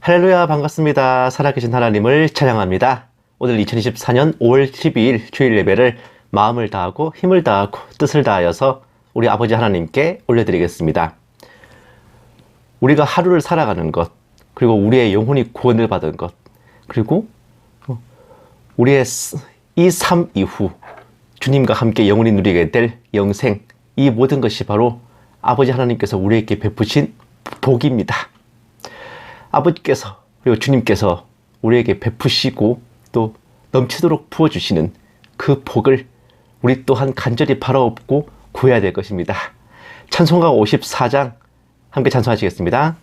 할렐루야, 반갑습니다. 살아계신 하나님을 찬양합니다. 오늘 2024년 5월 12일 주일 예배를 마음을 다하고 힘을 다하고 뜻을 다하여서 우리 아버지 하나님께 올려드리겠습니다. 우리가 하루를 살아가는 것, 그리고 우리의 영혼이 구원을 받은 것, 그리고 우리의 이 삶 이후 주님과 함께 영원히 누리게 될 영생, 이 모든 것이 바로 아버지 하나님께서 우리에게 베푸신 복입니다. 아버지께서 그리고 주님께서 우리에게 베푸시고 또 넘치도록 부어주시는 그 복을 우리 또한 간절히 바라옵고 구해야 될 것입니다. 찬송가 54장 함께 찬송하시겠습니다.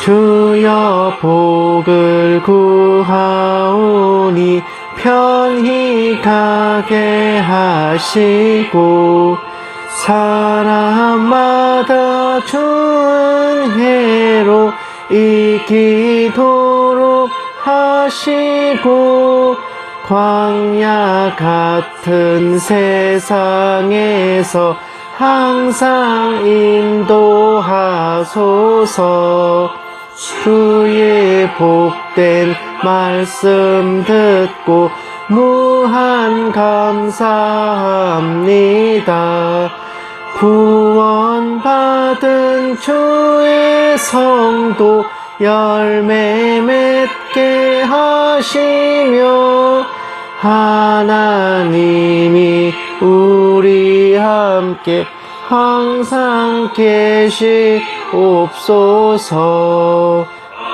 주여 복을 구하오니 편히 가게 하시고 사람마다 좋은 해로 이기도록 하시고 광야 같은 세상에서 항상 인도하소서. 주의 복된 말씀 듣고 무한 감사합니다. 구원받은 주의 성도 열매 맺게 하시며 하나님이 우리 함께 항상 계시옵소서.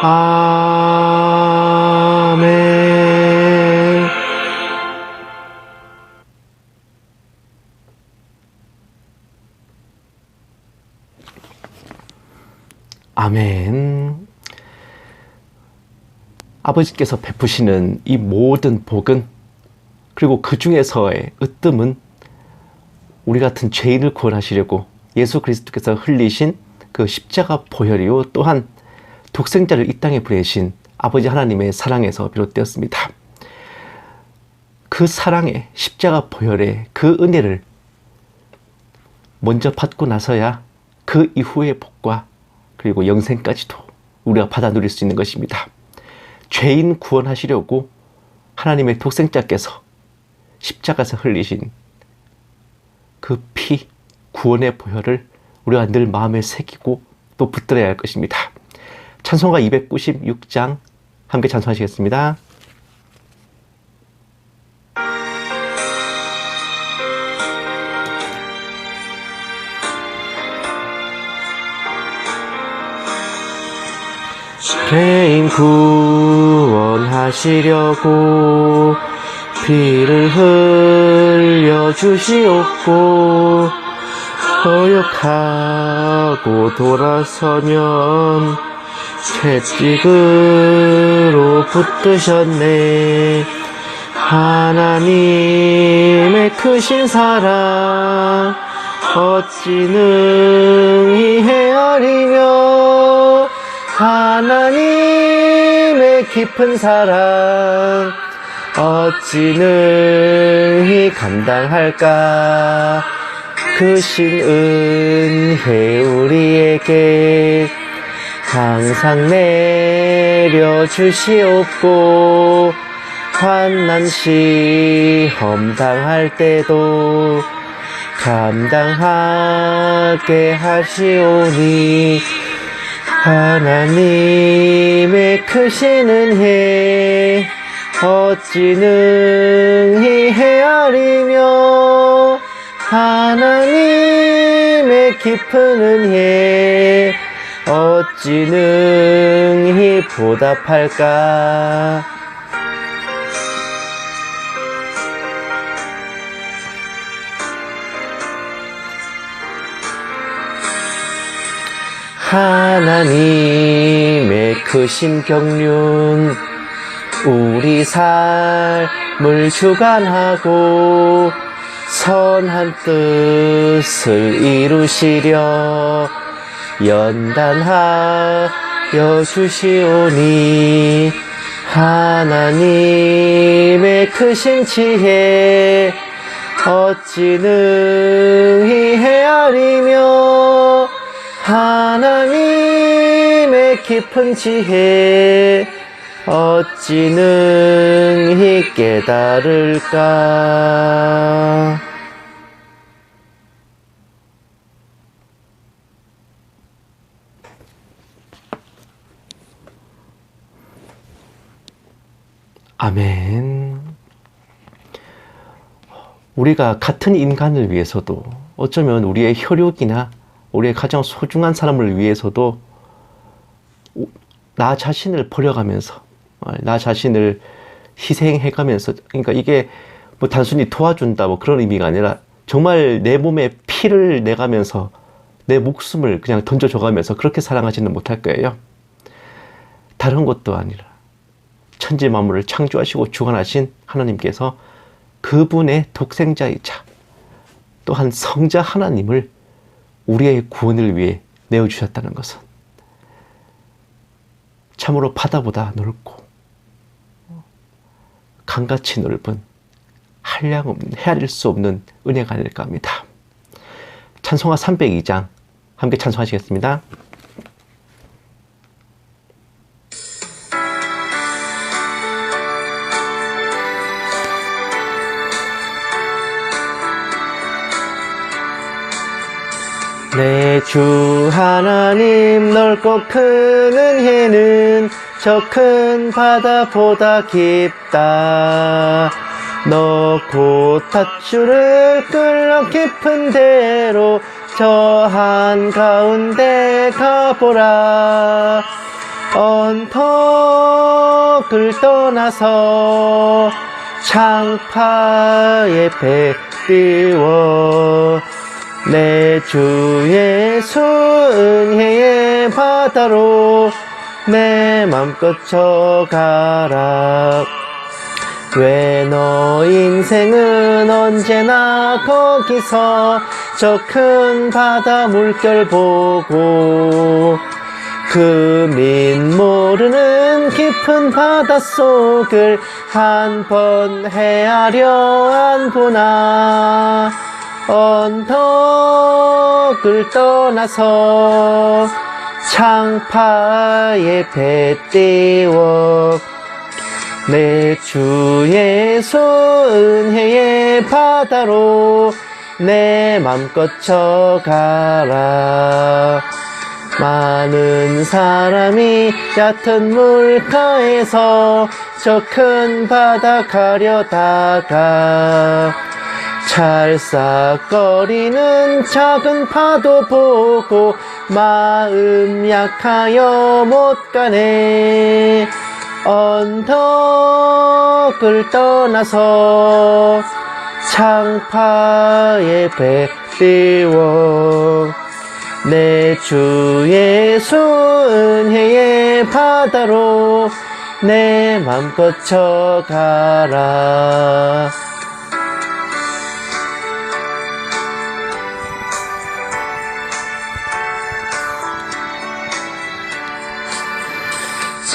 아멘. 아멘. 아버지께서 베푸시는 이 모든 복은, 그리고 그 중에서의 으뜸은 우리 같은 죄인을 구원하시려고 예수 그리스도께서 흘리신 그 십자가 보혈이요, 또한 독생자를 이 땅에 보내신 아버지 하나님의 사랑에서 비롯되었습니다. 그 사랑의 십자가 보혈의 그 은혜를 먼저 받고 나서야 그 이후의 복과 그리고 영생까지도 우리가 받아 누릴 수 있는 것입니다. 죄인 구원하시려고 하나님의 독생자께서 십자가에서 흘리신 그 피, 구원의 보혈을 우리가 늘 마음에 새기고 또 붙들어야 할 것입니다. 찬송가 296장 함께 찬송하시겠습니다. 죄인 구원하시려고 피를 흘려주시옵고 거역하고 돌아서면 채찍으로 붙드셨네. 하나님의 크신 사랑 어찌 능히 헤아리며 하나님의 깊은 사랑 어찌 능히 감당할까. 크신 은혜 우리에게 항상 내려주시옵고 환난 시험 당할 때도 감당하게 하시오니 하나님의 크신 은혜 어찌 능히 헤아리며 하나님의 깊은 은혜 어찌 능히 보답할까. 하나님의 크신 경륜 우리 삶을 주관하고 선한 뜻을 이루시려 연단하여 주시오니 하나님의 크신 지혜 어찌 능히 헤아리며 하나님의 깊은 지혜 어찌 능히 깨달을까. 아멘. 우리가 같은 인간을 위해서도 어쩌면 우리의 혈육이나 우리의 가장 소중한 사람을 위해서도 나 자신을 버려가면서 나 자신을 희생해가면서, 그러니까 이게 뭐 단순히 도와준다 뭐 그런 의미가 아니라 정말 내 몸에 피를 내가면서 내 목숨을 그냥 던져줘가면서 그렇게 사랑하지는 못할 거예요. 다른 것도 아니라 천지 만물을 창조하시고 주관하신 하나님께서 그분의 독생자이자 또한 성자 하나님을 우리의 구원을 위해 내어주셨다는 것은 참으로 바다보다 넓고 강같이 넓은 한량없는 헤아릴 수 없는 은혜가 아닐까 합니다. 찬송가 302장 함께 찬송하시겠습니다. 내 주 하나님 넓고 큰 은혜는 저 큰 바다보다 깊다. 너 곧 밧줄을 끌어 깊은 데로 저 한가운데 가보라. 언덕을 떠나서 창파의 배 띄워 내 주 예수 은혜의 바다로 내 맘껏 져가라. 왜 너 인생은 언제나 거기서 저 큰 바다 물결 보고 그 민 모르는 깊은 바닷속을 한 번 헤아려 안 보나. 언덕을 떠나서 창파의 배 띄워 내 주 예수 은혜의 바다로 내 맘껏 져가라. 많은 사람이 얕은 물가에서 저 큰 바다 가려다가 찰싹거리는 작은 파도 보고 마음 약하여 못 가네. 언덕을 떠나서 창파의 배 띄워 내 주 예수 은혜의 바다로 내 맘껏 져가라.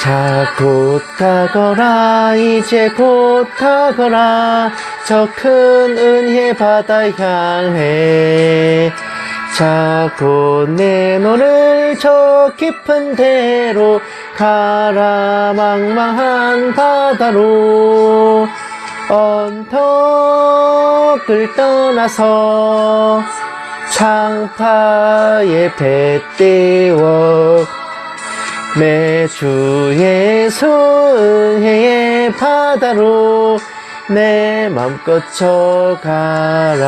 자, 곧 가거라. 이제 곧 가거라. 저 큰 은혜 바다 향해. 자, 곧 내 너를 저 깊은 데로 가라. 망망한 바다로 언덕을 떠나서 창파의 배 띄워 내 주 예수 은혜의 바다로 내 맘껏 져가라.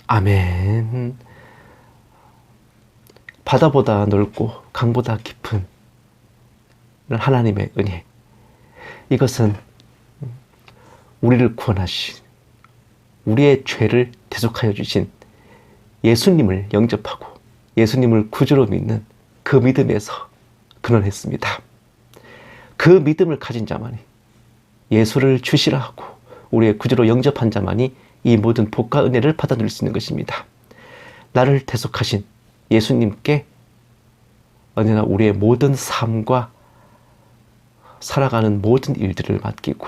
아멘. 바다보다 넓고 강보다 깊은 하나님의 은혜, 이것은 우리를 구원하신, 우리의 죄를 대속하여 주신 예수님을 영접하고 예수님을 구주로 믿는 그 믿음에서 근원했습니다. 그 믿음을 가진 자만이, 예수를 주시라 하고 우리의 구주로 영접한 자만이 이 모든 복과 은혜를 받아 누릴 수 있는 것입니다. 나를 대속하신 예수님께 언제나 우리의 모든 삶과 살아가는 모든 일들을 맡기고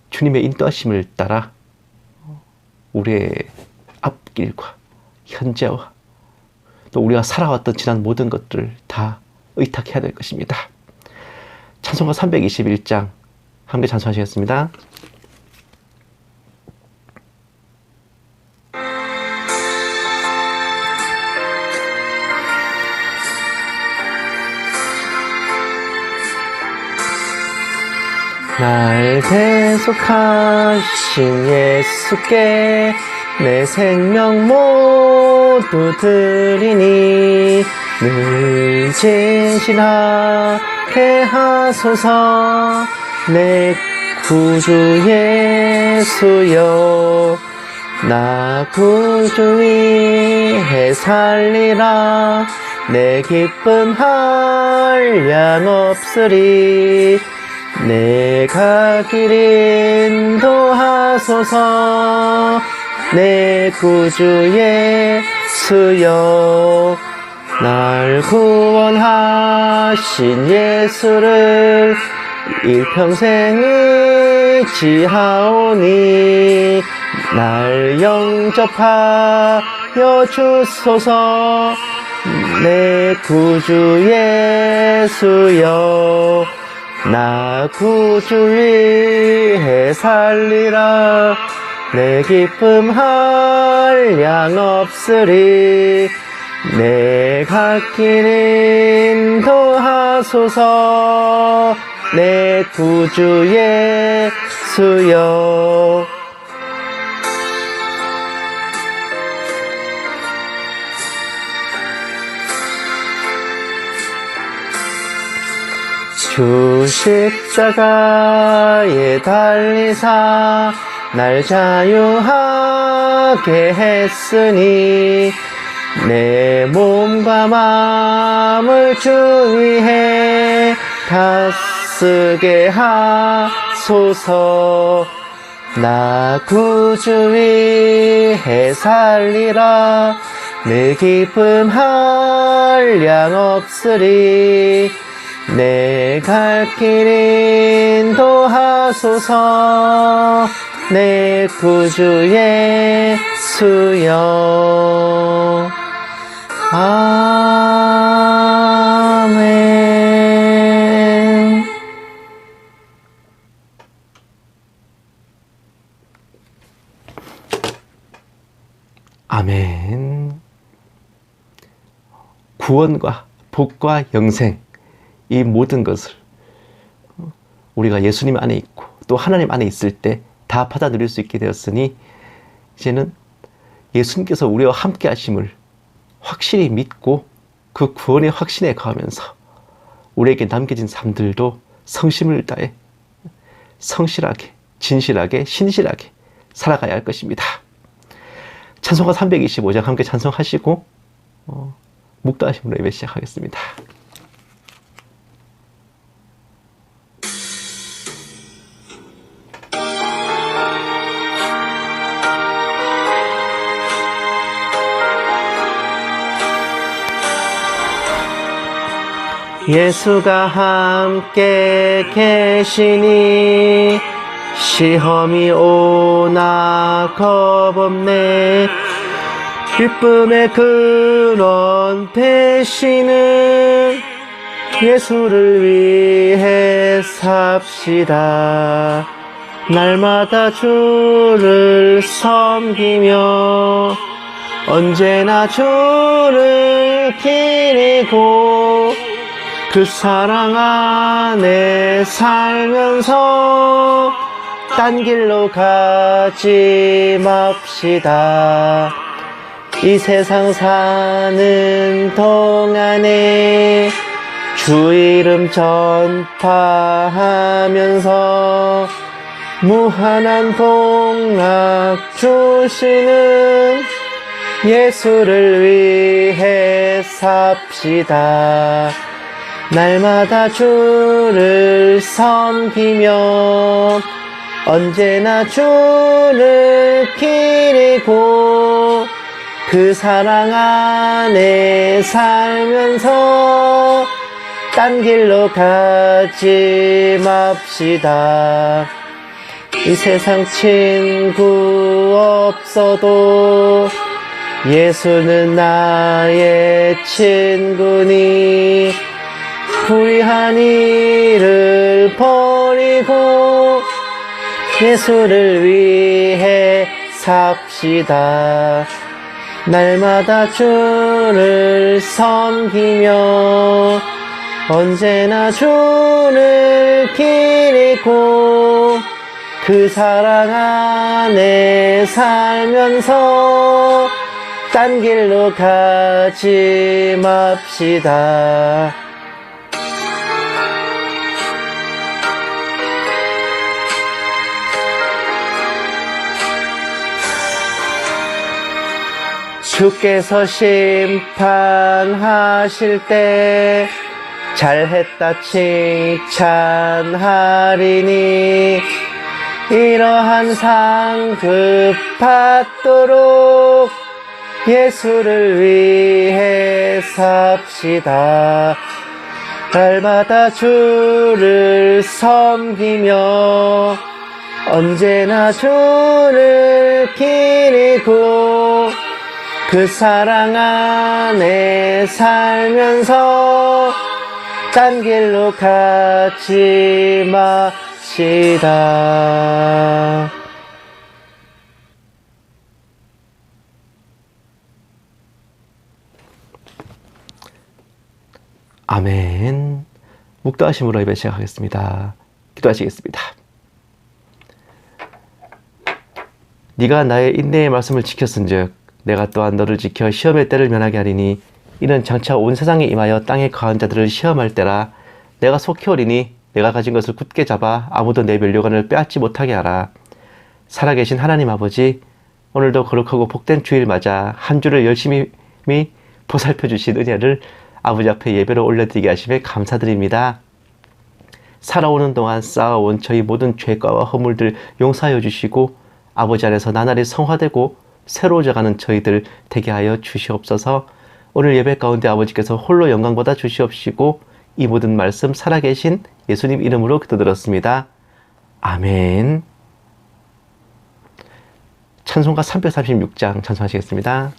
주님의 인도하심을 따라 우리의 앞길과 현재와 또 우리가 살아왔던 지난 모든 것들을 다 의탁해야 될 것입니다. 찬송가 321장 함께 찬송하시겠습니다. 날 대속하신 예수께 내 생명 모두 드리니 늘 진실하게 하소서. 내 구주 예수여, 나 구주 위해 살리라. 내 기쁨 한량 없으리. 내가 길 인도하소서. 내 구주 예수여, 날 구원하신 예수를 일평생 의지하오니 날 영접하여 주소서. 내 구주 예수여, 나 구주 위해 살리라. 내 기쁨 한량 없으리. 내 갈 길 인도하소서. 내 구주 예수여, 주 십자가에 달리사 날 자유하게 했으니 내 몸과 마음을 주 위해 다 쓰게 하소서. 나 구주 위해 살리라. 내 기쁨 한량 없으리. 내 갈 길 인도하소서. 내 구주 예수여. 아멘. 아멘. 구원과 복과 영생, 이 모든 것을 우리가 예수님 안에 있고 또 하나님 안에 있을 때 다 받아 누릴 수 있게 되었으니 이제는 예수님께서 우리와 함께 하심을 확실히 믿고 그 구원의 확신에 거하면서 우리에게 남겨진 삶들도 성심을 다해 성실하게, 진실하게, 신실하게 살아가야 할 것입니다. 찬송가 325장 함께 찬송하시고 묵도하심으로 예배 시작하겠습니다. 예수가 함께 계시니 시험이 오나 겁없네. 기쁨의 그런 대신은 예수를 위해 삽시다. 날마다 주를 섬기며 언제나 주를 기리고 그 사랑 안에 살면서 딴 길로 가지 맙시다. 이 세상 사는 동안에 주 이름 전파하면서 무한한 복락 주시는 예수를 위해 삽시다. 날마다 주를 섬기며 언제나 주를 기리고 그 사랑 안에 살면서 딴 길로 가지 맙시다. 이 세상 친구 없어도 예수는 나의 친구니 불의한 일을 버리고 예수를 위해 삽시다. 날마다 주를 섬기며 언제나 주를 기리고 그 사랑 안에 살면서 딴 길로 가지 맙시다. 주께서 심판하실 때 잘했다 칭찬하리니 이러한 상급 받도록 예수를 위해 삽시다. 날마다 주를 섬기며 언제나 주를 기리고 그 사랑 안에 살면서 딴 길로 가지 맙시다. 아멘. 묵도하심으로 예배 시작하겠습니다. 기도하시겠습니다. 네가 나의 인내의 말씀을 지켰은즉 내가 또한 너를 지켜 시험의 때를 면하게 하리니 이는 장차 온 세상에 임하여 땅에 거한 자들을 시험할 때라. 내가 속히 오리니 내가 가진 것을 굳게 잡아 아무도 내 면류관을 빼앗지 못하게 하라. 살아계신 하나님 아버지, 오늘도 거룩하고 복된 주일 맞아 한 주를 열심히 보살펴 주신 은혜를 아버지 앞에 예배로 올려드리게 하심에 감사드립니다. 살아오는 동안 쌓아온 저희 모든 죄과와 허물들 용서하여 주시고 아버지 안에서 나날이 성화되고 새로워져가는 저희들 되게 하여 주시옵소서. 오늘 예배 가운데 아버지께서 홀로 영광 받아 주시옵시고 이 모든 말씀 살아계신 예수님 이름으로 기도드렸습니다. 아멘. 찬송가 336장 찬송하시겠습니다.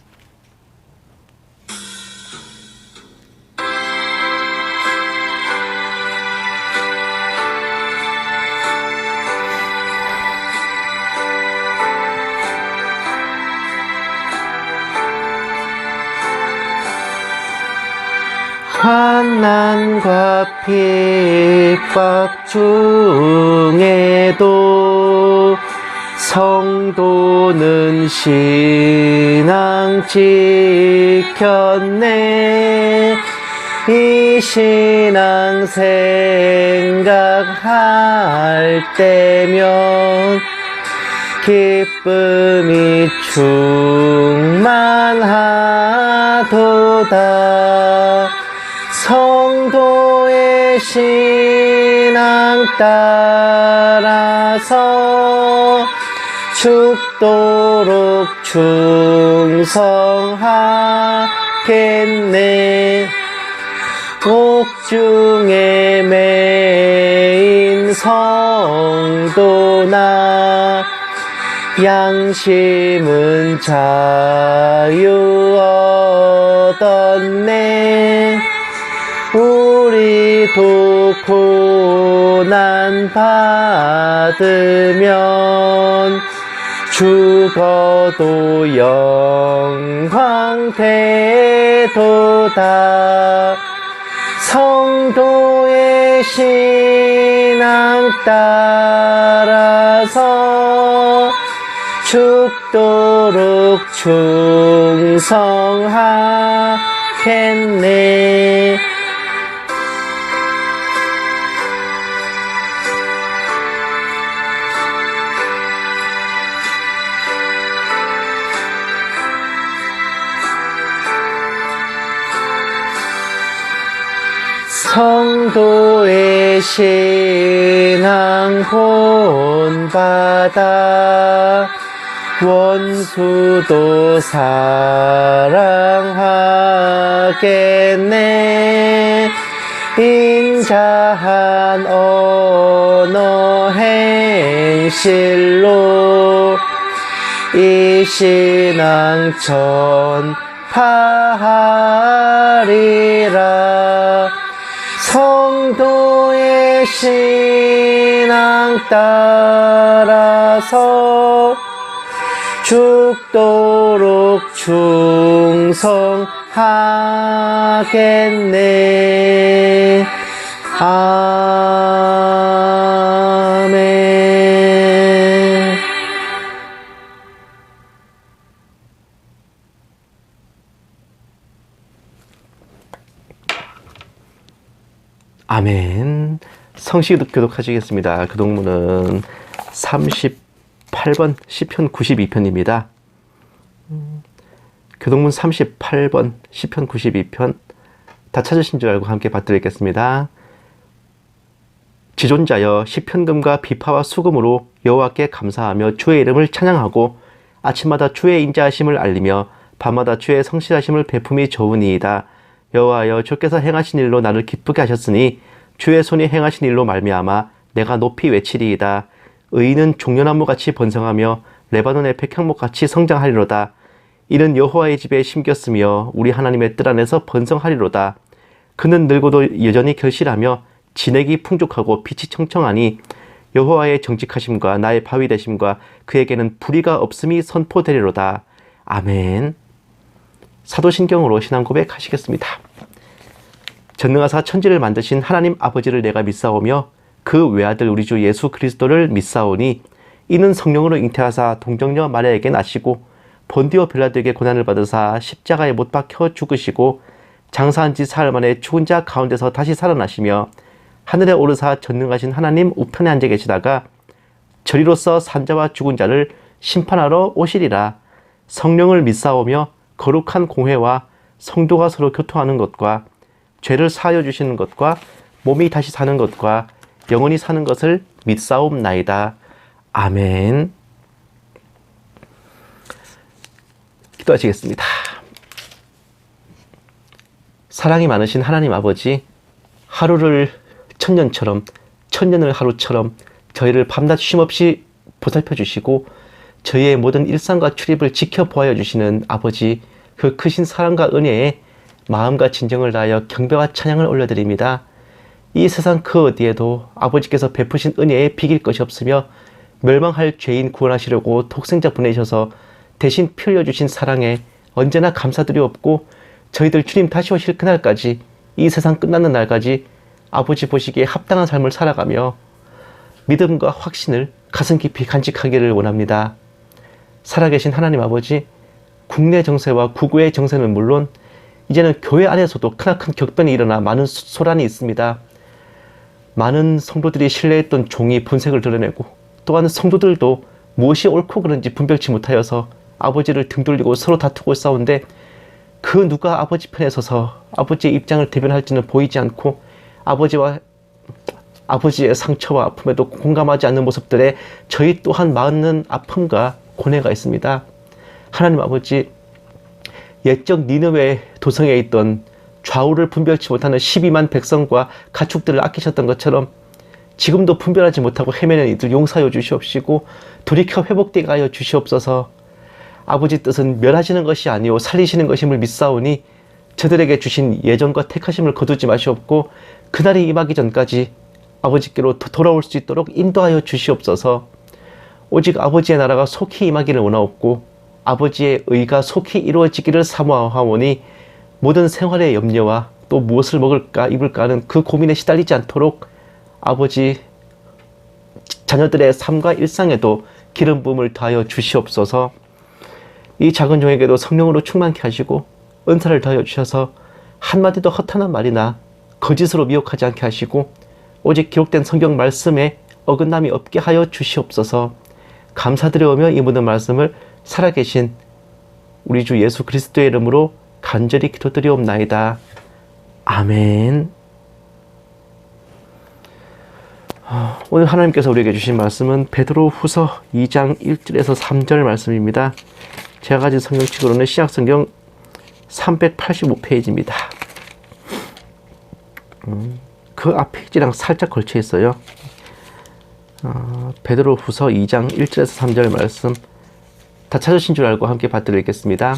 환난과 핍박 중에도 성도는 신앙 지켰네. 이 신앙 생각할 때면 기쁨이 충만하도다. 성도의 신앙 따라서 죽도록 충성하겠네. 옥중에 매인 성도나 양심은 자유 얻었네. 우리도 고난 받으면 죽어도 영광 되도다. 성도의 신앙 따라서 죽도록 충성하겠네. 성도의 신앙 세상 본받아 원수도 사랑하겠네. 인자한 언어 행실로 이 신앙 전파하리라. 성도의 신앙 따라서 죽도록 충성하겠네. 아멘. 아멘. 성식 교독하시겠습니다. 그 동문은 38번 시편 92편입니다. 교동문 38번 시편 92편 다 찾으신 줄 알고 함께 받들겠습니다. 지존자여 시편금과 비파와 수금으로 여호와께 감사하며 주의 이름을 찬양하고 아침마다 주의 인자하심을 알리며 밤마다 주의 성실하심을 베품이 좋으니이다. 여호와여 주께서 행하신 일로 나를 기쁘게 하셨으니 주의 손이 행하신 일로 말미암아 내가 높이 외치리이다. 의인은 종려나무같이 번성하며 레바논의 백향목같이 성장하리로다. 이는 여호와의 집에 심겼으며 우리 하나님의 뜰 안에서 번성하리로다. 그는 늙어도 여전히 결실하며 진액이 풍족하고 빛이 청청하니 여호와의 정직하심과 나의 바위 되심과 그에게는 불의가 없음이 선포되리로다. 아멘. 사도신경으로 신앙 고백하시겠습니다. 전능하사 천지를 만드신 하나님 아버지를 내가 믿사오며 그 외아들 우리 주 예수 그리스도를 믿사오니 이는 성령으로 잉태하사 동정녀 마리아에게 나시고 본디오 빌라도에게 고난을 받으사 십자가에 못 박혀 죽으시고 장사한 지 사흘 만에 죽은 자 가운데서 다시 살아나시며 하늘에 오르사 전능하신 하나님 우편에 앉아 계시다가 저리로서 산자와 죽은 자를 심판하러 오시리라. 성령을 믿사오며 거룩한 공회와 성도가 서로 교통하는 것과 죄를 사하여 주시는 것과 몸이 다시 사는 것과 영원히 사는 것을 믿사옵나이다. 아멘. 기도하시겠습니다. 사랑이 많으신 하나님 아버지, 하루를 천년처럼, 천년을 하루처럼 저희를 밤낮 쉼없이 보살펴 주시고 저희의 모든 일상과 출입을 지켜보아 주시는 아버지, 그 크신 사랑과 은혜에 마음과 진정을 다하여 경배와 찬양을 올려드립니다. 이 세상 그 어디에도 아버지께서 베푸신 은혜에 비길 것이 없으며 멸망할 죄인 구원하시려고 독생자 보내셔서 대신 피 흘려주신 사랑에 언제나 감사드리옵고 저희들 주님 다시 오실 그날까지, 이 세상 끝나는 날까지 아버지 보시기에 합당한 삶을 살아가며 믿음과 확신을 가슴 깊이 간직하기를 원합니다. 살아계신 하나님 아버지, 국내 정세와 국외의 정세는 물론 이제는 교회 안에서도 크나큰 격변이 일어나 많은 소란이 있습니다. 많은 성도들이 신뢰했던 종이 본색을 드러내고 또한 성도들도 무엇이 옳고 그른지 분별치 못하여서 아버지를 등돌리고 서로 다투고 싸우는데 그 누가 아버지 편에 서서 아버지의 입장을 대변할지는 보이지 않고 아버지의 상처와 아픔에도 공감하지 않는 모습들에 저희 또한 많은 아픔과 고뇌가 있습니다. 하나님 아버지, 옛적 니느웨 도성에 있던 좌우를 분별치 못하는 12만 백성과 가축들을 아끼셨던 것처럼 지금도 분별하지 못하고 헤매는 이들 용서하여 주시옵시고 돌이켜 회복되게 하여 주시옵소서. 아버지 뜻은 멸하시는 것이 아니오 살리시는 것임을 믿사오니 저들에게 주신 예정과 택하심을 거두지 마시옵고 그날이 임하기 전까지 아버지께로 돌아올 수 있도록 인도하여 주시옵소서. 오직 아버지의 나라가 속히 임하기를 원하옵고 아버지의 의가 속히 이루어지기를 사모하오니 모든 생활의 염려와 또 무엇을 먹을까 입을까 하는 그 고민에 시달리지 않도록 아버지 자녀들의 삶과 일상에도 기름 부음을 더하여 주시옵소서. 이 작은 종에게도 성령으로 충만케 하시고 은사를 더하여 주셔서 한마디도 허탄한 말이나 거짓으로 미혹하지 않게 하시고 오직 기록된 성경 말씀에 어긋남이 없게 하여 주시옵소서. 감사드려오며 이 모든 말씀을 살아계신 우리 주 예수 그리스도의 이름으로 간절히 기도드리옵나이다. 아멘. 오늘 하나님께서 우리에게 주신 말씀은 베드로후서 2장 1절에서 3절 말씀입니다. 제가 가진 성경책으로는 신약성경 385페이지입니다. 그 앞 페이지랑 살짝 걸쳐 있어요. 베드로후서 2장 1절에서 3절 말씀 다 찾으신 줄 알고 함께 받들겠습니다.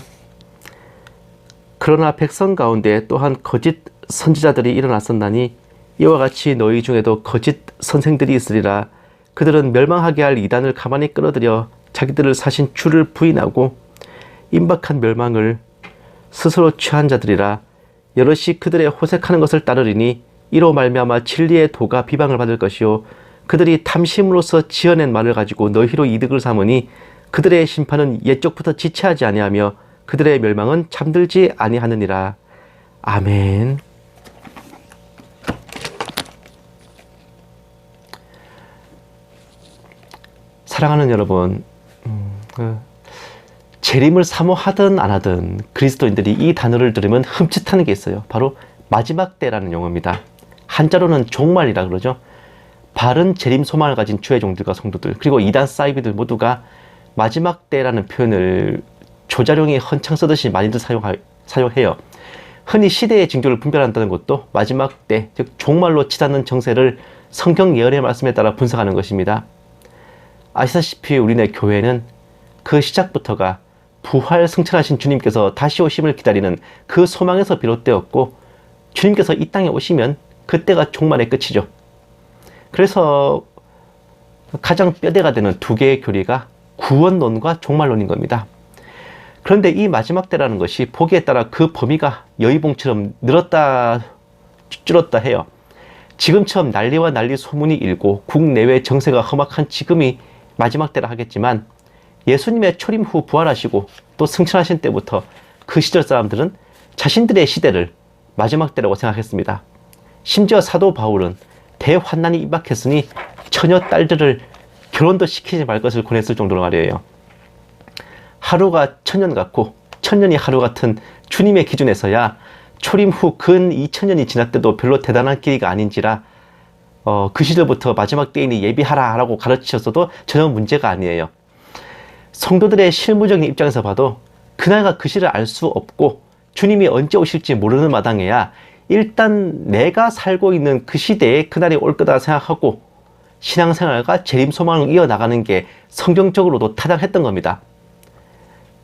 그러나 백성 가운데 또한 거짓 선지자들이 일어났었나니 이와 같이 너희 중에도 거짓 선생들이 있으리라. 그들은 멸망하게 할 이단을 가만히 끌어들여 자기들을 사신 주를 부인하고 임박한 멸망을 스스로 취한 자들이라. 여럿이 그들의 호색하는 것을 따르리니 이로 말미암아 진리의 도가 비방을 받을 것이요 그들이 탐심으로써 지어낸 말을 가지고 너희로 이득을 삼으니 그들의 심판은 옛적부터 지체하지 아니하며 그들의 멸망은 잠들지 아니하느니라. 아멘. 사랑하는 여러분, 재림을 사모하든 안 하든 그리스도인들이 이 단어를 들으면 흠칫하는 게 있어요. 바로 마지막 때라는 용어입니다. 한자로는 종말이라 그러죠. 바른 재림 소망을 가진 주의 종들과 성도들, 그리고 이단 사이비들 모두가 마지막 때라는 표현을 조자룡이 헌창 쓰듯이 많이들 사용해요. 흔히 시대의 징조를 분별한다는 것도 마지막 때, 즉 종말로 치닫는 정세를 성경 예언의 말씀에 따라 분석하는 것입니다. 아시다시피 우리네 교회는 그 시작부터가 부활 승천하신 주님께서 다시 오심을 기다리는 그 소망에서 비롯되었고, 주님께서 이 땅에 오시면 그때가 종말의 끝이죠. 그래서 가장 뼈대가 되는 두 개의 교리가 구원론과 종말론인 겁니다. 그런데 이 마지막 때라는 것이 보기에 따라 그 범위가 여의봉처럼 늘었다 줄었다 해요. 지금처럼 난리와 난리 소문이 일고 국내외 정세가 험악한 지금이 마지막 때라 하겠지만, 예수님의 초림 후 부활하시고 또 승천하신 때부터 그 시절 사람들은 자신들의 시대를 마지막 때라고 생각했습니다. 심지어 사도 바울은 대환난이 임박했으니 처녀 딸들을 결혼도 시키지 말 것을 권했을 정도로 말이에요. 하루가 천년 같고 천년이 하루 같은 주님의 기준에서야 초림 후 근 2000년이 지났대도 별로 대단한 길이가 아닌지라 그 시절부터 마지막 때이니 예비하라 라고 가르치셨어도 전혀 문제가 아니에요. 성도들의 실무적인 입장에서 봐도 그날과 그 시를 알 수 없고 주님이 언제 오실지 모르는 마당에야 일단 내가 살고 있는 그 시대에 그날이 올 거다 생각하고 신앙생활과 재림 소망을 이어나가는 게 성경적으로도 타당했던 겁니다.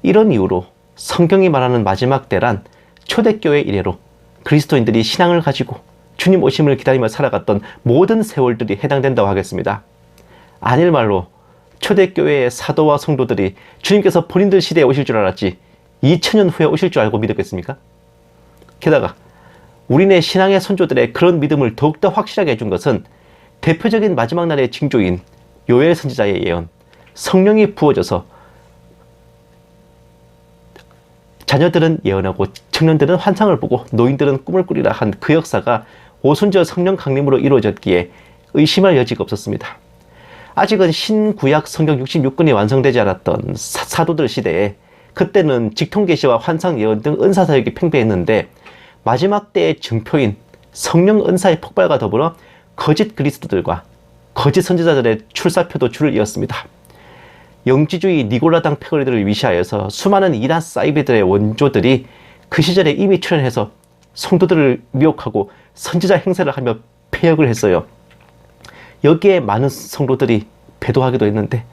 이런 이유로 성경이 말하는 마지막 때란 초대교회 이래로 그리스도인들이 신앙을 가지고 주님 오심을 기다리며 살아갔던 모든 세월들이 해당된다고 하겠습니다. 아닐 말로 초대교회의 사도와 성도들이 주님께서 본인들 시대에 오실 줄 알았지 2000년 후에 오실 줄 알고 믿었겠습니까? 게다가 우리네 신앙의 선조들의 그런 믿음을 더욱더 확실하게 해준 것은 대표적인 마지막 날의 징조인 요엘 선지자의 예언, 성령이 부어져서 자녀들은 예언하고 청년들은 환상을 보고 노인들은 꿈을 꾸리라 한 그 역사가 오순절 성령 강림으로 이루어졌기에 의심할 여지가 없었습니다. 아직은 신구약 성경 66권이 완성되지 않았던 사도들 시대에 그때는 직통계시와 환상 예언 등 은사사역이 팽배했는데, 마지막 때의 증표인 성령 은사의 폭발과 더불어 거짓 그리스도들과 거짓 선지자들의 출사표도 줄을 이었습니다. 영지주의 니골라당 패거리들을 위시하여서 수많은 이단 사이비들의 원조들이 그 시절에 이미 출현해서 성도들을 미혹하고 선지자 행세를 하며 폐역을 했어요. 여기에 많은 성도들이 배도하기도 했는데,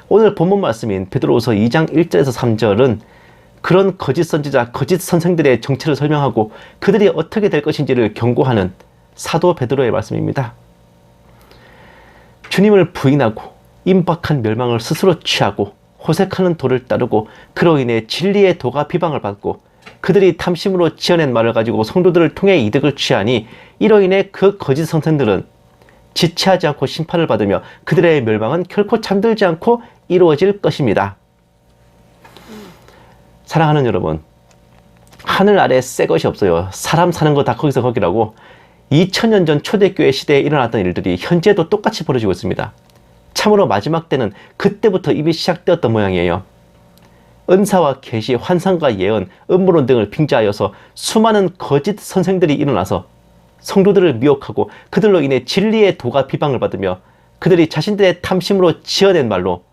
오늘 본문 말씀인 베드로후서 2장 1절에서 3절은 그런 거짓 선지자, 거짓 선생들의 정체를 설명하고 그들이 어떻게 될 것인지를 경고하는 사도 베드로의 말씀입니다. 주님을 부인하고 임박한 멸망을 스스로 취하고 호색하는 도를 따르고 그로 인해 진리의 도가 비방을 받고 그들이 탐심으로 지어낸 말을 가지고 성도들을 통해 이득을 취하니 이로 인해 그 거짓 선생들은 지체하지 않고 심판을 받으며 그들의 멸망은 결코 잠들지 않고 이루어질 것입니다. 사랑하는 여러분, 하늘 아래 새 것이 없어요. 사람 사는 거 다 거기서 거기라고 2000년 전 초대교회 시대에 일어났던 일들이 현재도 똑같이 벌어지고 있습니다. 참으로 마지막 때는 그때부터 이미 시작되었던 모양이에요. 은사와 계시, 환상과 예언, 음모론 등을 빙자하여서 수많은 거짓 선생들이 일어나서 성도들을 미혹하고 그들로 인해 진리의 도가 비방을 받으며 그들이 자신들의 탐심으로 지어낸 말로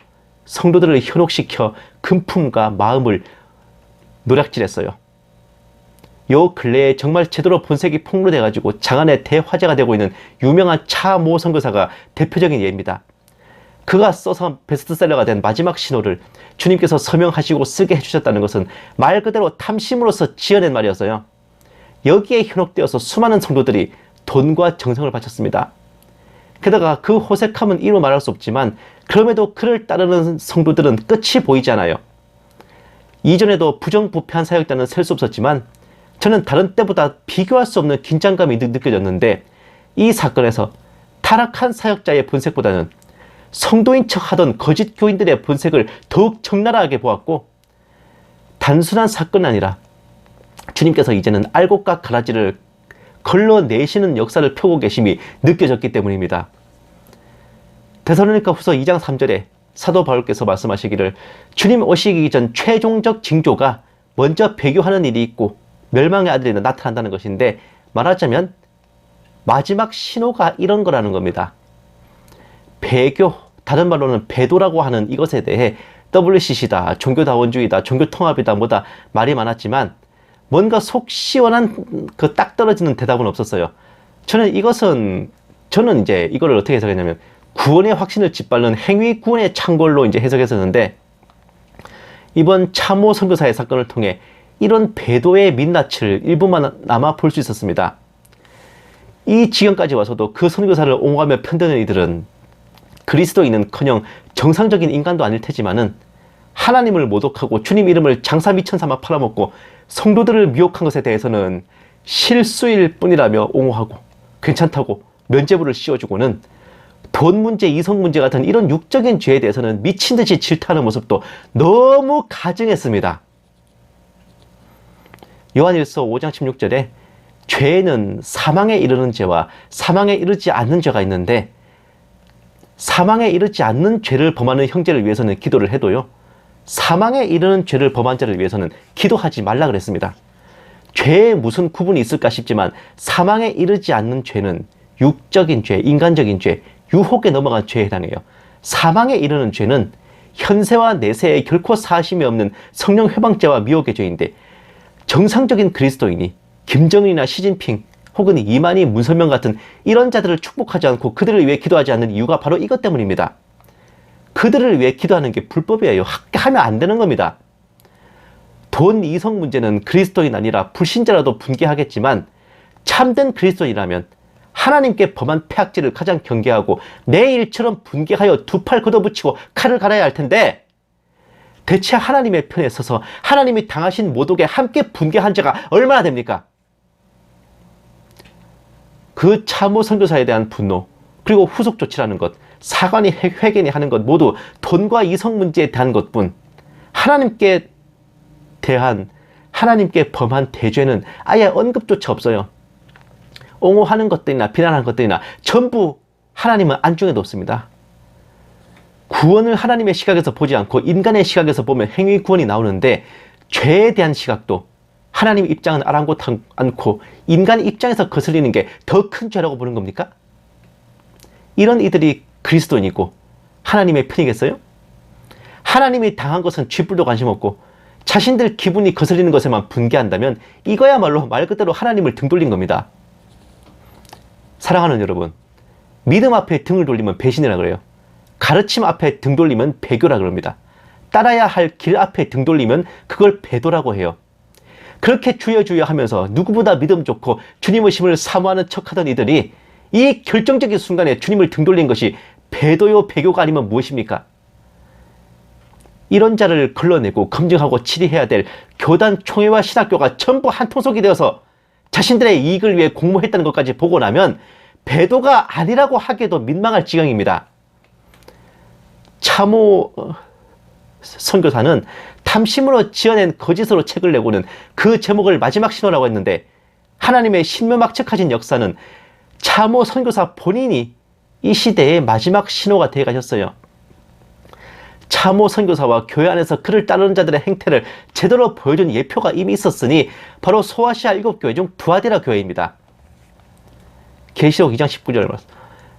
성도들을 현혹시켜 금품과 마음을 노략질했어요. 요 근래에 정말 제대로 본색이 폭로돼가지고 장안의 대화제가 되고 있는 유명한 차모 선교사가 대표적인 예입니다. 그가 써서 베스트셀러가 된 마지막 신호를 주님께서 서명하시고 쓰게 해주셨다는 것은 말 그대로 탐심으로서 지어낸 말이었어요. 여기에 현혹되어서 수많은 성도들이 돈과 정성을 바쳤습니다. 게다가 그 호색함은 이루 말할 수 없지만 그럼에도 그를 따르는 성도들은 끝이 보이지 않아요. 이전에도 부정부패한 사역자는 셀 수 없었지만 저는 다른 때보다 비교할 수 없는 긴장감이 느껴졌는데 이 사건에서 타락한 사역자의 본색보다는 성도인 척 하던 거짓 교인들의 본색을 더욱 적나라하게 보았고 단순한 사건이 아니라 주님께서 이제는 알곡과 가라지를 걸러내시는 역사를 펴고 계심이 느껴졌기 때문입니다. 데살로니가 후서 2장 3절에 사도 바울께서 말씀하시기를 주님 오시기 전 최종적 징조가 먼저 배교하는 일이 있고 멸망의 아들이 나타난다는 것인데 말하자면 마지막 신호가 이런 거라는 겁니다. 배교, 다른 말로는 배도라고 하는 이것에 대해 WCC다, 종교다원주의다, 종교통합이다 뭐다 말이 많았지만 뭔가 속 시원한 그 딱 떨어지는 대답은 없었어요. 저는 이제 이거를 어떻게 해석했냐면 구원의 확신을 짓밟는 행위 구원의 창궐로 이제 해석했었는데 이번 차모 선교사의 사건을 통해 이런 배도의 민낯을 일부만나마 볼 수 있었습니다. 이 지경까지 와서도 그 선교사를 옹호하며 편드는 이들은 그리스도인은커녕 정상적인 인간도 아닐 테지만은 하나님을 모독하고 주님 이름을 장사 미천 삼아 팔아먹고 성도들을 미혹한 것에 대해서는 실수일 뿐이라며 옹호하고 괜찮다고 면죄부를 씌워주고는 돈 문제, 이성 문제 같은 이런 육적인 죄에 대해서는 미친 듯이 질타하는 모습도 너무 가증했습니다. 요한일서 5장 16절에 죄는 사망에 이르는 죄와 사망에 이르지 않는 죄가 있는데 사망에 이르지 않는 죄를 범하는 형제를 위해서는 기도를 해도요, 사망에 이르는 죄를 범한 자를 위해서는 기도하지 말라 그랬습니다. 죄에 무슨 구분이 있을까 싶지만 사망에 이르지 않는 죄는 육적인 죄, 인간적인 죄, 유혹에 넘어간 죄에 해당해요. 사망에 이르는 죄는 현세와 내세에 결코 사심이 없는 성령 회방죄와 미혹의 죄인데 정상적인 그리스도인이 김정은이나 시진핑 혹은 이만희, 문선명 같은 이런 자들을 축복하지 않고 그들을 위해 기도하지 않는 이유가 바로 이것 때문입니다. 그들을 위해 기도하는 게 불법이에요. 하면 안 되는 겁니다. 돈, 이성 문제는 그리스도인 아니라 불신자라도 분개하겠지만 참된 그리스도인이라면 하나님께 범한 폐악질을 가장 경계하고 내 일처럼 분개하여 두 팔 걷어붙이고 칼을 갈아야 할 텐데 대체 하나님의 편에 서서 하나님이 당하신 모독에 함께 분개한 자가 얼마나 됩니까? 그 차모 선교사에 대한 분노, 그리고 후속 조치라는 것, 사관이 회견이 하는 것 모두 돈과 이성 문제에 대한 것뿐 하나님께 범한 대죄는 아예 언급조차 없어요. 옹호하는 것들이나 비난하는 것들이나 전부 하나님은 안중에 놓습니다. 구원을 하나님의 시각에서 보지 않고 인간의 시각에서 보면 행위 구원이 나오는데 죄에 대한 시각도 하나님 입장은 아랑곳하지 않고 인간 입장에서 거슬리는 게 더 큰 죄라고 보는 겁니까? 이런 이들이 그리스도인이고 하나님의 편이겠어요? 하나님이 당한 것은 쥐뿔도 관심 없고 자신들 기분이 거슬리는 것에만 분개한다면 이거야말로 말 그대로 하나님을 등 돌린 겁니다. 사랑하는 여러분, 믿음 앞에 등을 돌리면 배신이라 그래요. 가르침 앞에 등 돌리면 배교라 그럽니다. 따라야 할 길 앞에 등 돌리면 그걸 배도라고 해요. 그렇게 주여 하면서 누구보다 믿음 좋고 주님의 심을 사모하는 척하던 이들이 이 결정적인 순간에 주님을 등 돌린 것이 배도요 배교가 아니면 무엇입니까? 이런 자를 걸러내고 검증하고 치리해야 될 교단 총회와 신학교가 전부 한 통속이 되어서 자신들의 이익을 위해 공모했다는 것까지 보고 나면 배도가 아니라고 하기에도 민망할 지경입니다. 차모 선교사는 탐심으로 지어낸 거짓으로 책을 내고는 그 제목을 마지막 신호라고 했는데 하나님의 신묘막측하신 역사는 차모 선교사 본인이 이 시대의 마지막 신호가 되어 가셨어요. 차모 선교사와 교회 안에서 그를 따르는 자들의 행태를 제대로 보여준 예표가 이미 있었으니 바로 소아시아 7교회 중 두아디라 교회입니다. 계시록 2장 19절 말씀.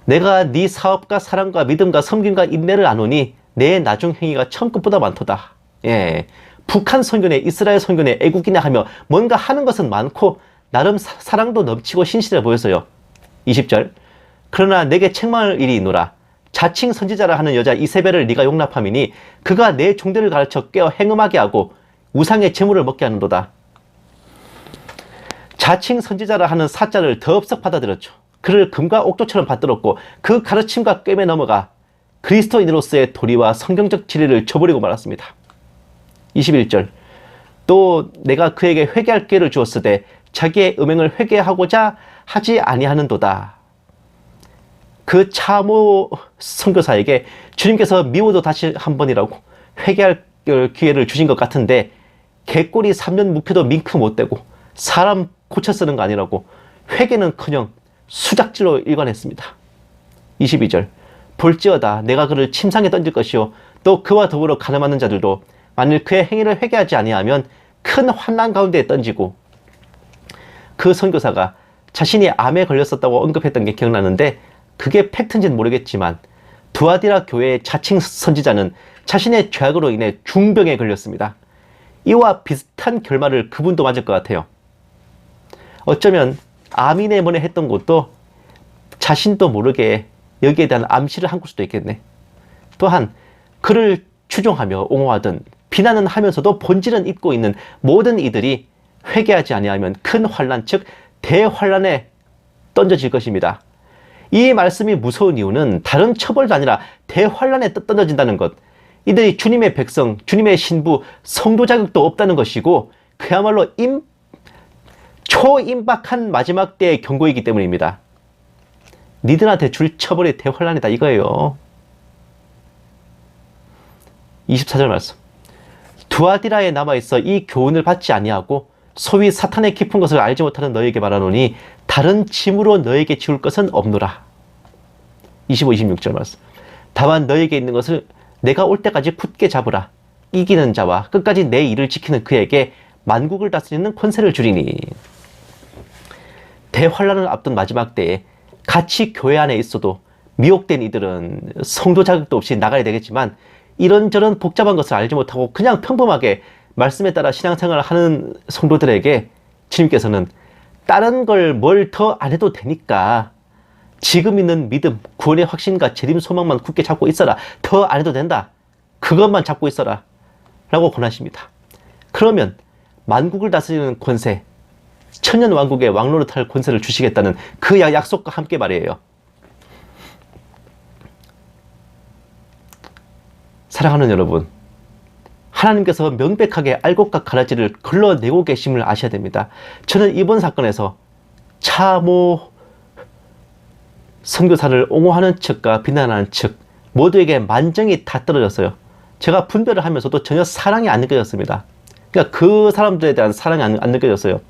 내가 네 사업과 사랑과 믿음과 섬김과 인내를 아노니 내 나중 행위가 처음 것보다 많도다. 예, 북한 선교네, 이스라엘 선교네, 애국이네 하며 뭔가 하는 것은 많고 나름 사랑도 넘치고 신실해 보였어요. 20절. 그러나 내게 책망할 일이 있노라. 자칭 선지자라 하는 여자 이세벨을 네가 용납함이니 그가 내 종들을 가르쳐 깨어 행음하게 하고 우상의 제물을 먹게 하는도다. 자칭 선지자라 하는 사자를 더없석 받아들였죠. 그를 금과 옥조처럼 받들었고 그 가르침과 꿰매 넘어가 그리스도인으로서의 도리와 성경적 진리를 저버리고 말았습니다. 21절. 또 내가 그에게 회개할 기회를 주었으되 자기의 음행을 회개하고자 하지 아니하는도다. 그 참호 선교사에게 주님께서 미워도 다시 한 번이라고 회개할 기회를 주신 것 같은데 개꼬리 3년 묵혀도 밍크 못되고 사람 고쳐 쓰는 거 아니라고 회개는커녕 수작질로 일관했습니다. 22절. 볼지어다 내가 그를 침상에 던질 것이요 또 그와 더불어 가늠하는 자들도 만일 그의 행위를 회개하지 아니하면 큰 환난 가운데에 던지고. 그 선교사가 자신이 암에 걸렸었다고 언급했던 게 기억나는데 그게 팩트인지는 모르겠지만 두아디라 교회의 자칭 선지자는 자신의 죄악으로 인해 중병에 걸렸습니다. 이와 비슷한 결말을 그분도 맞을 것 같아요. 어쩌면 암이네 뭐네 했던 것도 자신도 모르게 여기에 대한 암시를 한 걸 수도 있겠네. 또한 그를 추종하며 옹호하던 비난은 하면서도 본질은 잊고 있는 모든 이들이 회개하지 아니하면 큰 환난, 즉 대환난에 던져질 것입니다. 이 말씀이 무서운 이유는 다른 처벌도 아니라 대환난에 던져진다는 것. 이들이 주님의 백성, 주님의 신부, 성도 자격도 없다는 것이고 그야말로 초임박한 마지막 때의 경고이기 때문입니다. 니들한테 줄 처벌이 대환난이다 이거예요. 24절 말씀. 두아디라에 남아있어 이 교훈을 받지 아니하고 소위 사탄의 깊은 것을 알지 못하는 너에게 말하노니 다른 짐으로 너에게 지울 것은 없노라. 25, 26절 말씀. 다만 너에게 있는 것을 내가 올 때까지 굳게 잡으라. 이기는 자와 끝까지 내 일을 지키는 그에게 만국을 다스리는 권세를 주리니. 대환란을 앞둔 마지막 때에 같이 교회 안에 있어도 미혹된 이들은 성도 자격도 없이 나가야 되겠지만 이런저런 복잡한 것을 알지 못하고 그냥 평범하게 말씀에 따라 신앙생활을 하는 성도들에게 주님께서는 다른 걸 뭘 더 안 해도 되니까 지금 있는 믿음, 구원의 확신과 재림 소망만 굳게 잡고 있어라. 더 안 해도 된다. 그것만 잡고 있어라. 라고 권하십니다. 그러면 만국을 다스리는 권세, 천년 왕국의 왕노릇할 권세를 주시겠다는 그 약속과 함께 말이에요. 사랑하는 여러분, 하나님께서 명백하게 알곡과 가라지를 걸러내고 계심을 아셔야 됩니다. 저는 이번 사건에서 차모 선교사를 옹호하는 측과 비난하는 측 모두에게 만정이 다 떨어졌어요. 제가 분별을 하면서도 전혀 사랑이 안 느껴졌습니다. 그러니까 그 사람들에 대한 사랑이 안 느껴졌어요.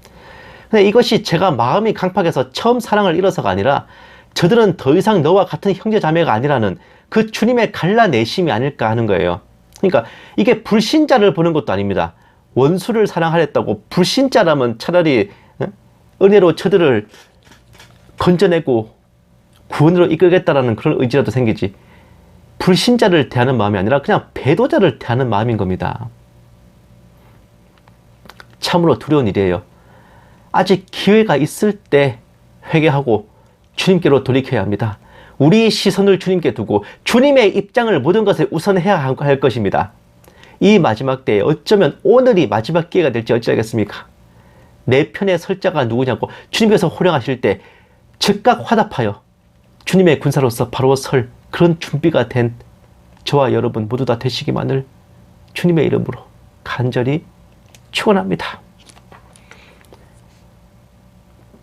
근데 이것이 제가 마음이 강팍해서 처음 사랑을 잃어서가 아니라 저들은 더 이상 너와 같은 형제자매가 아니라는 그 주님의 갈라내심이 아닐까 하는 거예요. 그러니까 이게 불신자를 보는 것도 아닙니다. 원수를 사랑하랬다고 불신자라면 차라리 은혜로 저들을 건져내고 구원으로 이끌겠다라는 그런 의지라도 생기지. 불신자를 대하는 마음이 아니라 그냥 배도자를 대하는 마음인 겁니다. 참으로 두려운 일이에요. 아직 기회가 있을 때 회개하고 주님께로 돌이켜야 합니다. 우리 시선을 주님께 두고 주님의 입장을 모든 것에 우선해야 할 것입니다. 이 마지막 때에 어쩌면 오늘이 마지막 기회가 될지 어찌하겠습니까? 내 편에 설 자가 누구냐고 주님께서 호령하실 때 즉각 화답하여 주님의 군사로서 바로 설 그런 준비가 된 저와 여러분 모두 다 되시기만을 주님의 이름으로 간절히 축원합니다.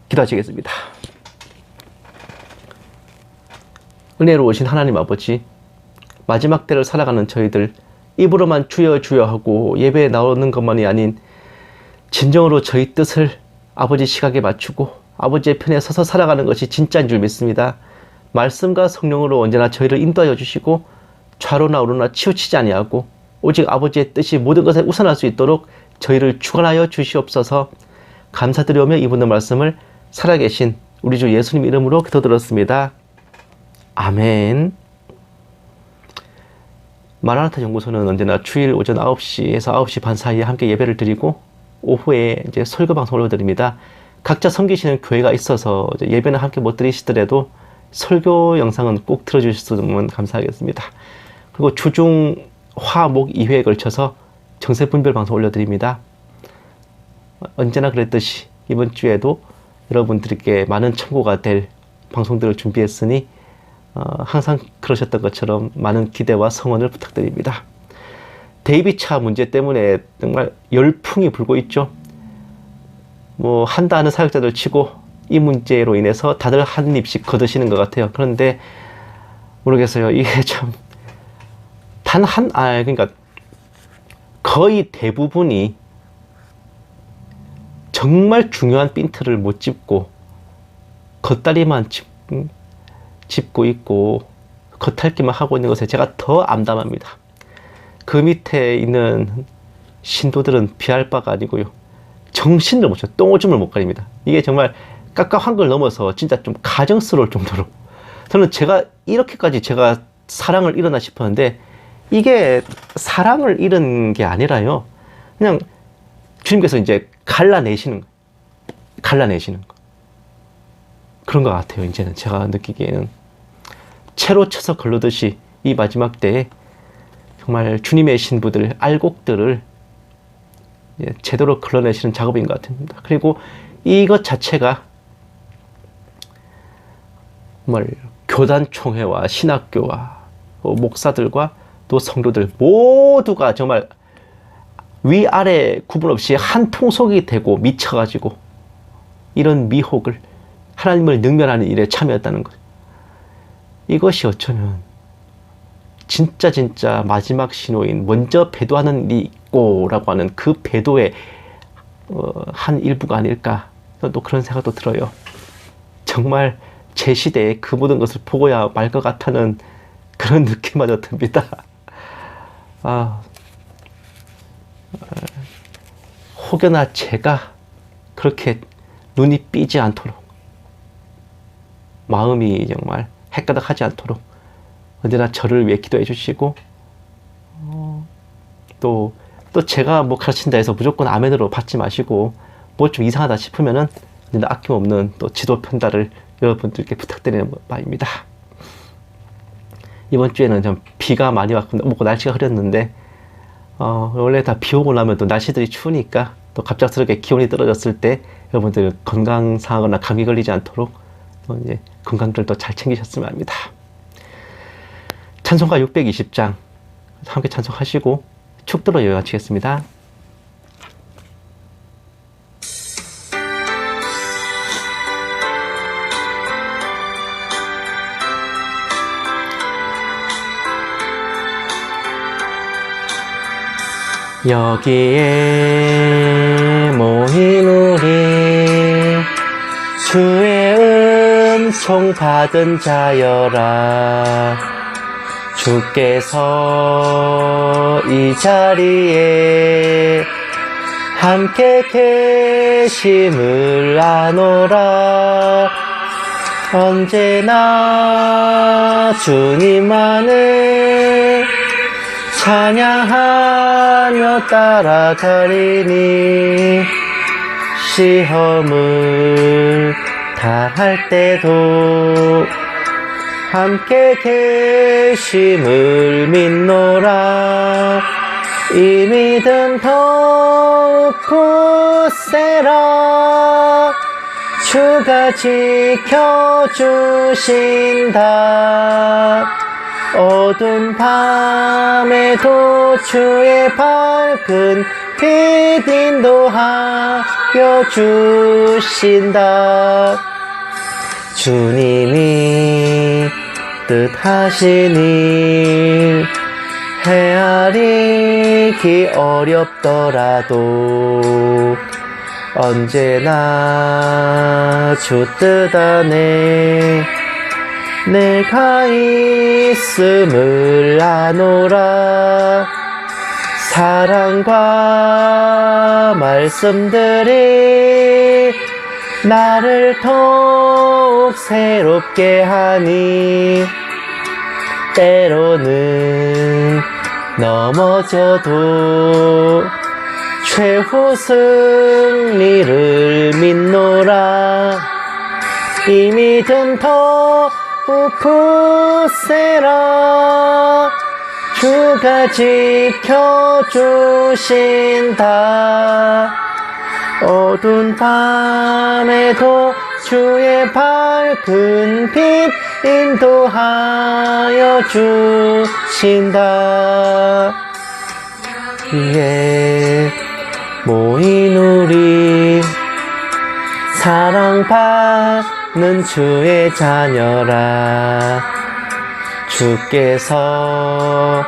기도하시겠습니다. 은혜로우신 하나님 아버지, 마지막 때를 살아가는 저희들 입으로만 주여 주여 하고 예배에 나오는 것만이 아닌 진정으로 저희 뜻을 아버지 시각에 맞추고 아버지의 편에 서서 살아가는 것이 진짜인 줄 믿습니다. 말씀과 성령으로 언제나 저희를 인도하여 주시고 좌로나 우로나 치우치지 아니하고 오직 아버지의 뜻이 모든 것에 우선할 수 있도록 저희를 주관하여 주시옵소서. 감사드리오며 이 모든 말씀을 살아계신 우리 주 예수님 이름으로 기도드렸습니다. 아멘. 마라나타 연구소는 언제나 주일 오전 9시에서 9시 반 사이에 함께 예배를 드리고 오후에 이제 설교 방송을 올려드립니다. 각자 섬기시는 교회가 있어서 예배는 함께 못 드리시더라도 설교 영상은 꼭 들어주셨으면 감사하겠습니다. 그리고 주중 화, 목 2회에 걸쳐서 정세 분별 방송 올려드립니다. 언제나 그랬듯이 이번 주에도 여러분들께 많은 참고가 될 방송들을 준비했으니 항상 그러셨던 것처럼 많은 기대와 성원을 부탁드립니다. 대입이차 문제 때문에 정말 열풍이 불고 있죠. 뭐 한다 하는 사역자들 치고 이 문제로 인해서 다들 한 입씩 거두시는 것 같아요. 그런데 모르겠어요. 이게 참 그러니까 거의 대부분이 정말 중요한 핀트를 못 짚고 겉다리만 짚고 있고 겉핥기만 하고 있는 것에 제가 더 암담합니다. 그 밑에 있는 신도들은 비할 바가 아니고요. 정신을 못 차려 똥오줌을 못 가립니다. 이게 정말 깝깝한 걸 넘어서 진짜 좀 가정스러울 정도로 저는 이렇게까지 제가 사랑을 잃었나 싶었는데 이게 사랑을 잃은 게 아니라요. 그냥 주님께서 이제 갈라내시는 거. 그런 것 같아요. 이제는 제가 느끼기에는 채로 쳐서 걸르듯이 이 마지막 때에 정말 주님의 신부들, 알곡들을 제대로 걸러내시는 작업인 것 같습니다. 그리고 이것 자체가 정말 교단총회와 신학교와 목사들과 또 성도들 모두가 정말 위아래 구분 없이 한 통속이 되고 미쳐가지고 이런 미혹을 하나님을 능멸하는 일에 참여했다는 것. 이것이 어쩌면 진짜 마지막 신호인 먼저 배도하는 일이 있고 라고 하는 그 배도의 한 일부가 아닐까 또 그런 생각도 들어요. 정말 제 시대에 그 모든 것을 보고야 말 것 같다는 그런 느낌마저 듭니다. 혹여나 제가 그렇게 눈이 삐지 않도록 마음이 정말 헷가닥하지 않도록 언제나 저를 위해 기도해 주시고 또 제가 뭐 가르친다 해서 무조건 아멘으로 받지 마시고 뭐 좀 이상하다 싶으면은 아낌없는 또 지도 편달을 여러분들께 부탁드리는 바입니다. 이번 주에는 좀 비가 많이 왔고 날씨가 흐렸는데 원래 다 비 오고 나면 또 날씨들이 추우니까 또 갑작스럽게 기온이 떨어졌을 때 여러분들 건강 상하거나 감기 걸리지 않도록 또 이제 건강들도 잘 챙기셨으면 합니다. 찬송가 620장 함께 찬송하시고 축도로 예배 마치겠습니다. 여기에 모인 우리 주의 은총 받은 자여라. 주께서 이 자리에 함께 계심을 아노라. 언제나 주님만을 찬양하며 따라가리니 시험을 당할 때도 함께 계심을 믿노라. 이 믿음 더욱 굳세라. 주가 지켜주신다. 어두운 밤에도 주의 밝은 빛 인도하여 주신다. 주님이 뜻하신 일 헤아리기 어렵더라도 언제나 주 뜻 안에 내가 있음을 아노라. 사랑과 말씀들이 나를 더욱 새롭게 하니 때로는 넘어져도 최후 승리를 믿노라. 이 믿음 더욱 붙세라. 주가 지켜주신다. 어두운 밤에도 주의 밝은 빛 인도하여 주신다. 위에 모인 우리 사랑받는 주의 자녀라. 주께서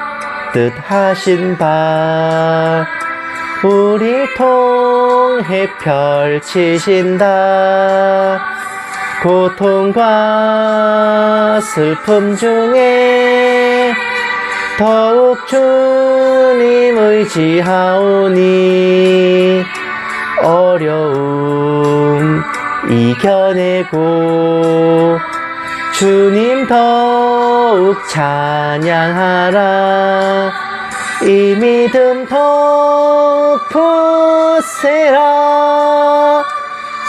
뜻하신 바 우리 통해 펼치신다. 고통과 슬픔 중에 더욱 주님 의지하오니 어려움 이겨내고 주님 더욱 찬양하라. 이 믿음 더욱 붙세라.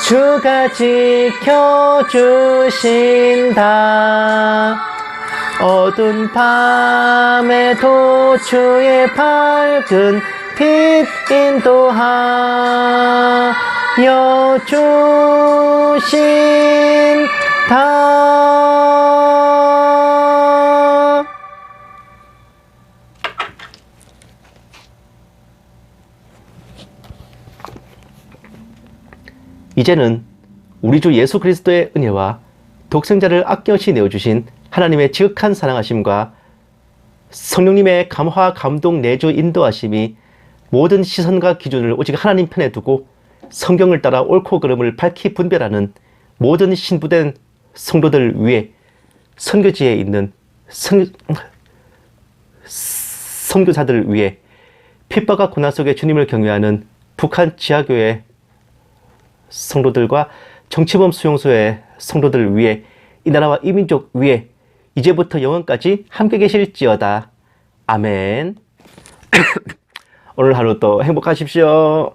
주가 지켜주신다. 어두운 밤에도 주의 밝은 빛 인도하여 주신다. 이제는 우리 주 예수 그리스도의 은혜와 독생자를 아낌없이 내어주신 하나님의 지극한 사랑하심과 성령님의 감화, 감동, 내주, 인도하심이 모든 시선과 기준을 오직 하나님 편에 두고 성경을 따라 옳고 그름을 밝히 분별하는 모든 신부된 성도들 위해 선교지에 있는 선교사들을 위해 핍박과 고난 속에 주님을 경외하는 북한 지하교회 성도들과 정치범 수용소의 성도들을 위해 이 나라와 이 민족 위에 이제부터 영원까지 함께 계실지어다. 아멘. 오늘 하루도 행복하십시오.